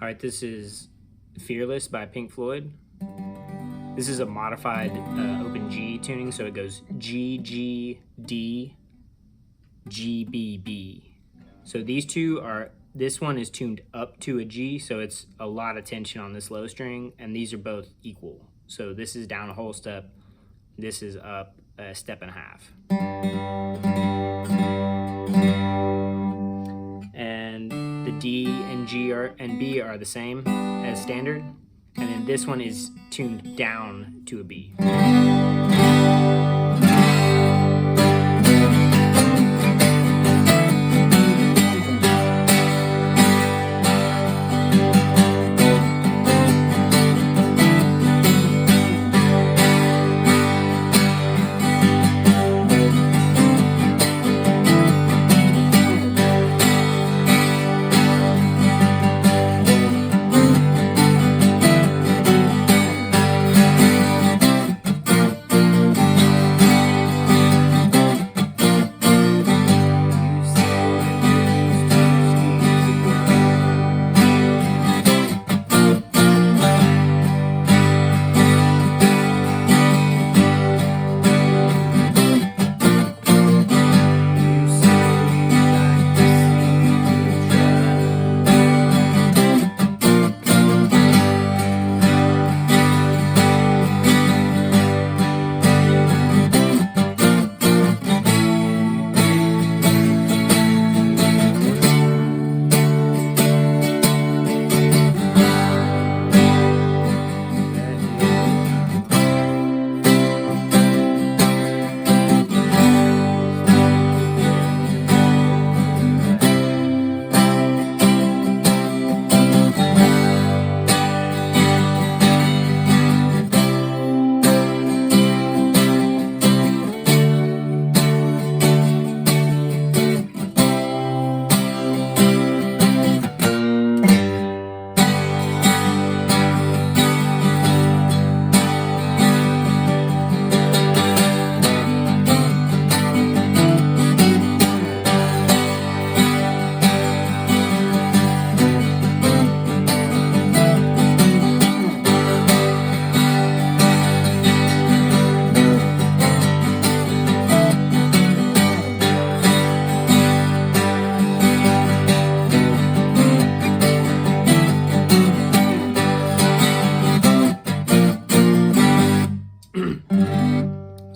All right, this is Fearless by Pink Floyd. This is a modified open G tuning, so it goes GGDGBB. So these two are, this one is tuned up to a G, so it's a lot of tension on this low string, and these are both equal. So this is down a whole step, this is up a step and a half. And the D and G and B are the same as standard, and then this one is tuned down to a B.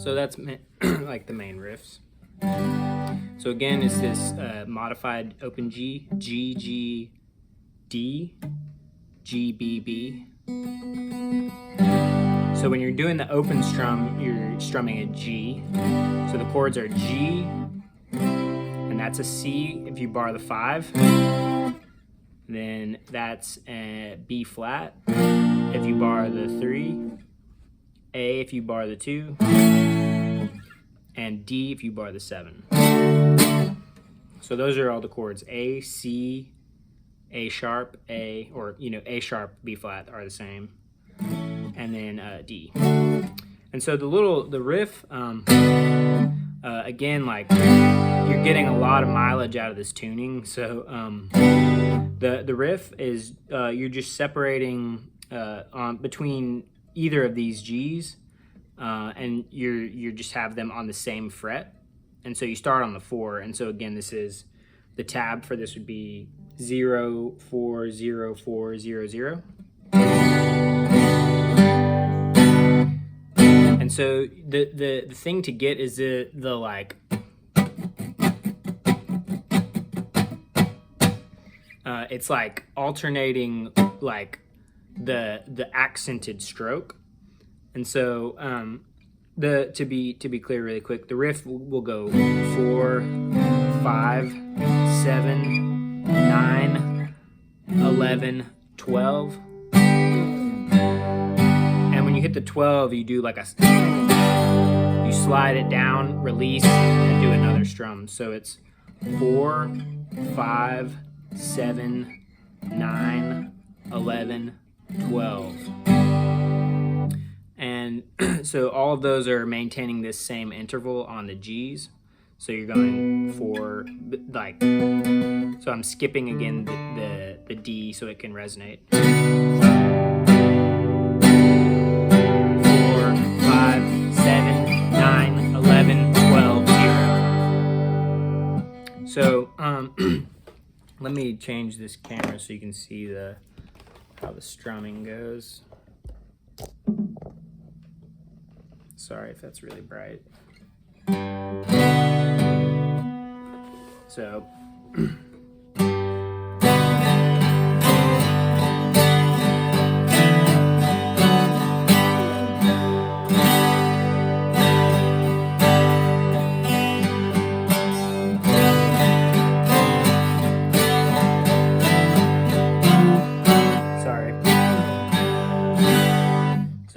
So that's like the main riffs. So again, it's this modified open G, G, G, D, G, B, B. So when you're doing the open strum, you're strumming a G. So the chords are G, and that's a C if you bar the 5. Then that's a B flat if you bar the 3. A if you bar the 2, and D if you bar the 7. So those are all the chords. A, C, A sharp, A, or A sharp, B flat are the same, and then D. And so the riff, again, like you're getting a lot of mileage out of this tuning. So the riff is you're just separating between either of these G's, and you just have them on the same fret, and so you start on the 4. And so again, this is the tab for this would be 0 4 0 4 0 0. And so the thing to get is the like it's like alternating like the accented stroke. And so to be clear really quick, the riff will go 4 5 7 9 11 12, and when you hit the 12, you do like you slide it down, release, and do another strum. So it's 4 5 7 9 11 12. And so all of those are maintaining this same interval on the G's. So you're going for like, so I'm skipping again the the D so it can resonate. 4, 5, 7, 9, 11, 12, 0. So let me change this camera so you can see how the strumming goes. Sorry if that's really bright. So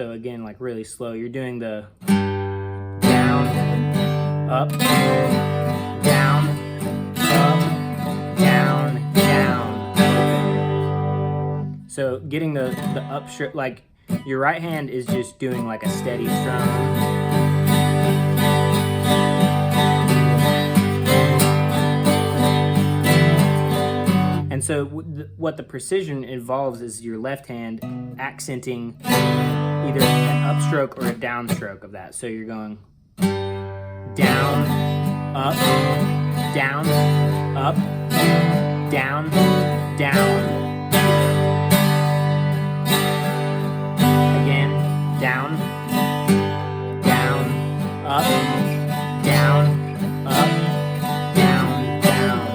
So again, like really slow, you're doing the down, up, down, up, down, down. So getting the up stroke, like your right hand is just doing like a steady strum. And so what the precision involves is your left hand accenting either an upstroke or a downstroke of that. So you're going down, up, down, up, down, down. Again, down, down, up, down, up, down, down.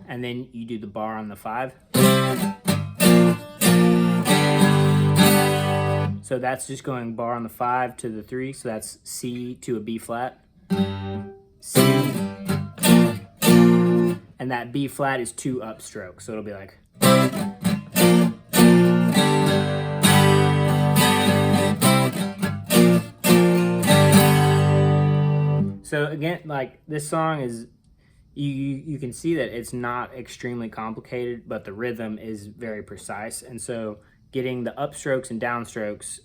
And then you do the bar on the 5. So that's just going bar on the 5 to the 3. So that's C to a B flat. C. And that B flat is 2 upstrokes. So it'll be like. So again, like this song is, you can see that it's not extremely complicated, but the rhythm is very precise. And so getting the upstrokes and downstrokes,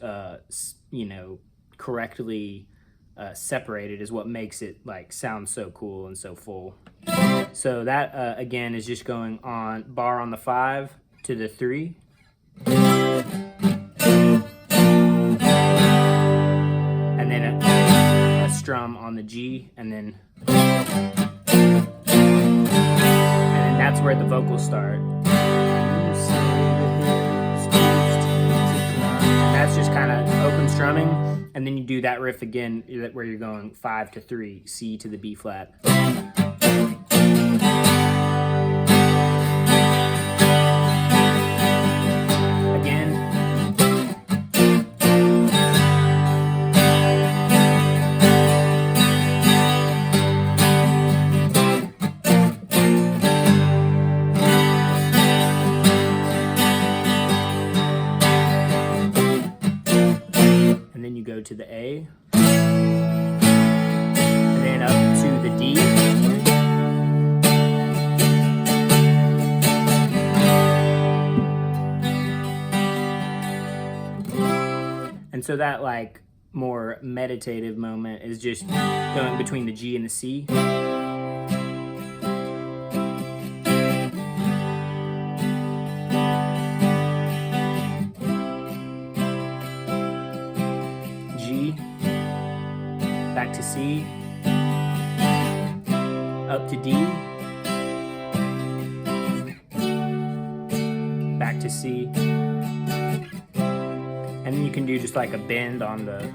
correctly separated is what makes it like sound so cool and so full. So that again is just going on bar on the 5 to the 3. And then a strum on the G, and then that's where the vocals start. And that's just kind of open strumming, and then you do that riff again where you're going 5 to 3, C to the B flat. To the A, and then up to the D, and so that like more meditative moment is just going between the G and the C. Back to C, up to D, back to C, and then you can do just like a bend on the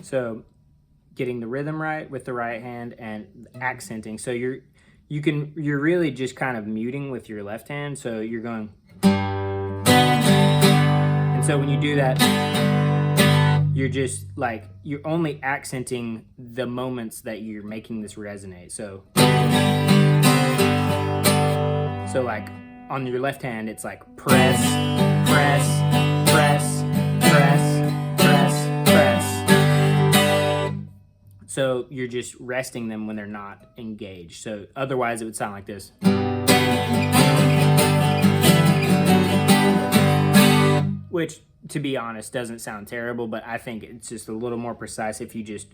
so getting the rhythm right with the right hand and accenting. So you're really just kind of muting with your left hand. So you're going, and so when you do that, you're just like, you're only accenting the moments that you're making this resonate. So like on your left hand, it's like press, press, press, press, press, press. So you're just resting them when they're not engaged. So otherwise it would sound like this. Which, to be honest, doesn't sound terrible, but I think it's just a little more precise if you just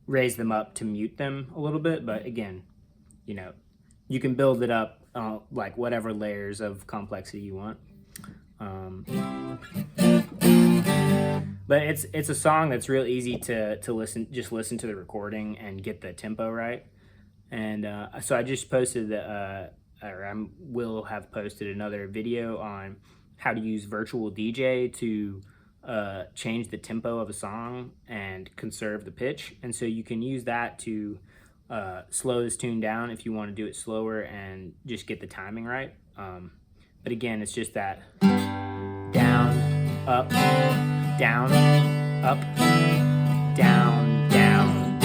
raise them up to mute them a little bit. But again, you know, you can build it up like whatever layers of complexity you want. But it's a song that's real easy to listen. Just listen to the recording and get the tempo right. And so I just posted, or I will have posted another video on how to use Virtual DJ to change the tempo of a song and conserve the pitch. And so you can use that to slow this tune down if you want to do it slower and just get the timing right. But again, it's just that down, up, down, up, down, down.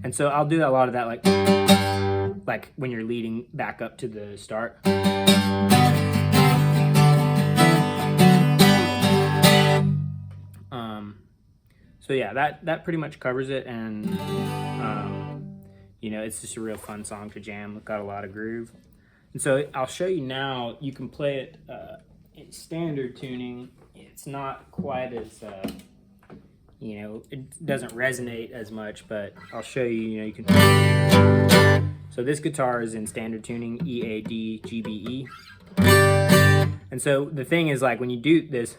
And so I'll do a lot of that, like when you're leading back up to the start. So yeah, that pretty much covers it, and you know, it's just a real fun song to jam. It's got a lot of groove. And so I'll show you now. You can play it in standard tuning. It's not quite as you know, it doesn't resonate as much, but I'll show you. You know, you can. So this guitar is in standard tuning, EADGBE. And so the thing is, like, when you do this,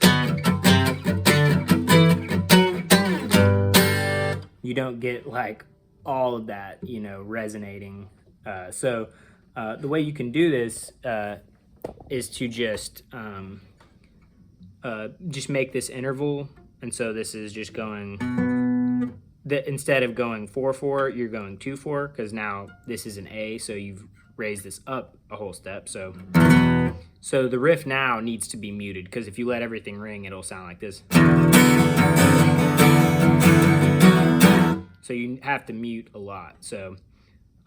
you don't get like all of that, you know, resonating. So the way you can do this is to just make this interval. And so this is just going, instead of going 4/4, you're going 2/4, because now this is an A, so you've raised this up a whole step. So the riff now needs to be muted, because if you let everything ring, it'll sound like this. So you have to mute a lot. So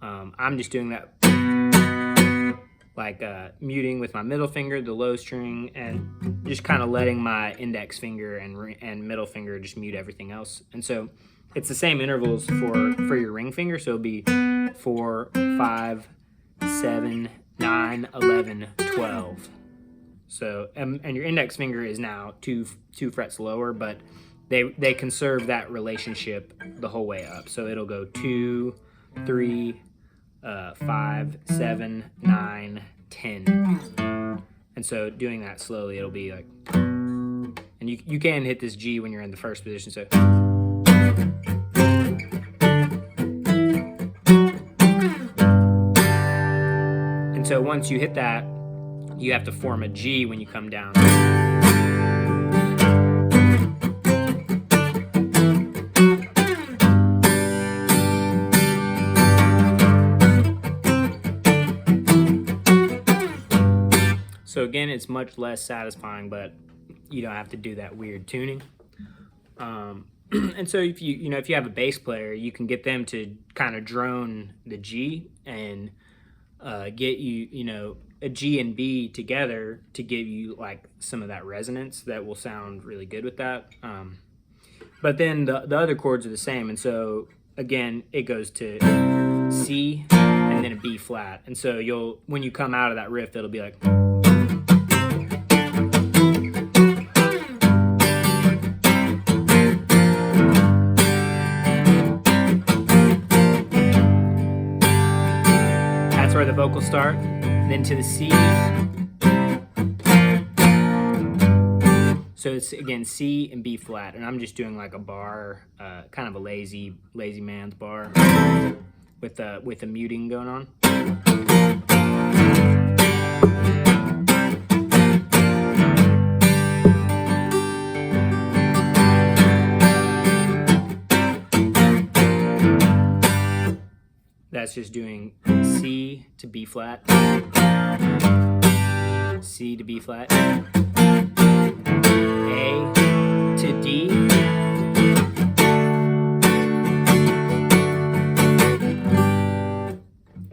I'm just doing that, like muting with my middle finger, the low string, and just kind of letting my index finger and middle finger just mute everything else. And so it's the same intervals for your ring finger. So it'll be 4, 5, 7, 9, 11, 12. So and your index finger is now two frets lower, but they conserve that relationship the whole way up. So it'll go 2, 3, 5, 7, 9, 10. And so doing that slowly, it'll be like, and you can hit this G when you're in the first position. So. And so once you hit that, you have to form a G when you come down. So again, it's much less satisfying, but you don't have to do that weird tuning. And so if you have a bass player, you can get them to kind of drone the G and get a G and B together to give you like some of that resonance that will sound really good with that. But then the other chords are the same, and so again it goes to C and then a B flat. And so when you come out of that riff, it'll be like. Where the vocals start, then to the C. So it's again C and B flat, and I'm just doing like a bar, kind of a lazy man's bar with the muting going on. That's just doing C to B flat. C to B flat, A to D,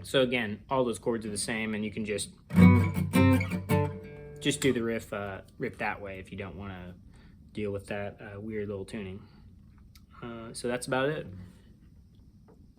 so again, all those chords are the same, and you can just do the riff that way if you don't want to deal with that weird little tuning. So that's about it.